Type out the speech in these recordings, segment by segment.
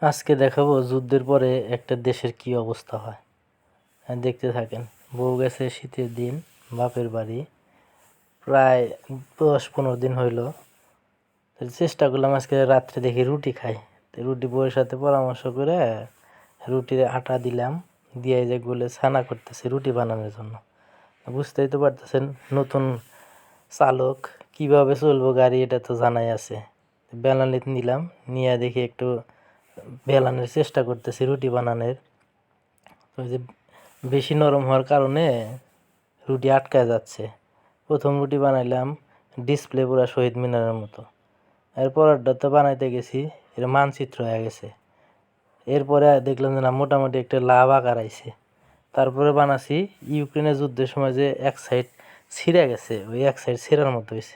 আজকে দেখাবো যুদ্ধের পরে একটা দেশের কি অবস্থা হয়। দেখতে থাকেন। বউ গেছে শীতের দিন বাপের বাড়ি, প্রায় 10-15 দিন হইল। চেষ্টা করলাম আজকে রাত্রে দেখি রুটি খাই। রুটি বউয়ের সাথে পরামর্শ করে রুটির আটা দিলাম, দিয়ে যে গুলে ছানা করতেছে রুটি বানানোর জন্য। বুঝতেই তো পারতেছেন, নতুন চালক কিভাবে চলবো গাড়ি এটা তো জানাই আছে। বেলানিতে নিলাম, নিয়ে দেখি একটু বেলানোর চেষ্টা করতেছি রুটি বানানোর। ওই যে বেশি নরম হওয়ার কারণে রুটি আটকায় যাচ্ছে। প্রথম রুটি বানাইলাম ডিসপ্লে পুরা শহীদ মিনারের মতো। এরপরটা তো বানাইতে গেছি, এটা মানচিত্র হয়ে গেছে। এরপরে দেখলাম যে না, মোটামুটি একটা লাভ আকার আইছে। তারপরে বানাছি ইউক্রেনের যুদ্ধের সময় যে এক সাইড ছিঁড়ে গেছে, ওই এক সাইড ছিঁড়ার মতো হয়েছে।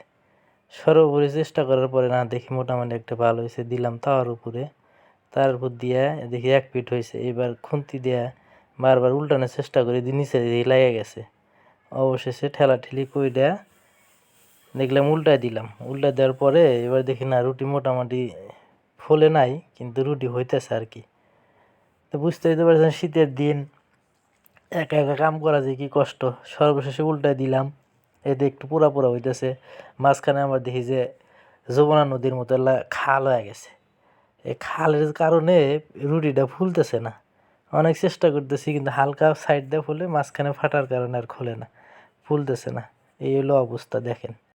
সর্বোপরি চেষ্টা করার পরে না দেখি মোটামুটি একটা ভালো হয়েছে, দিলাম তাওয়ার উপরে। তার উপর দিয়ে দেখি এক পিঠ হয়েছে। এবার খুন্তি দিয়ে বারবার উল্টানোর চেষ্টা করি, নিচে দিয়ে লেগে গেছে। অবশেষে ঠেলাঠেলি কইরা দেখলাম উল্টায় দিলাম। উল্টা দেওয়ার পরে এবার দেখি না, রুটি মোটামুটি ফোলে নাই, কিন্তু রুটি হইতেছে আর কি। তো বুঝতে পারছেন শীতের দিন একা একা কাম করা যে কি কষ্ট। সর্বশেষে উল্টায় দিলাম, এতে একটু পোড়া পোড়া হইতেছে। মাঝখানে আমার দেখি যে যমুনা নদীর মতো খাল হয়ে গেছে। এই খালের কারণে রুটিটা ফুলতেছে না। অনেক চেষ্টা করতেছি, কিন্তু হালকা সাইড দিয়ে ফুলে, মাঝখানে ফাটার কারণে আর খোলে না, ফুলতেছে না। এই হলো অবস্থা, দেখেন।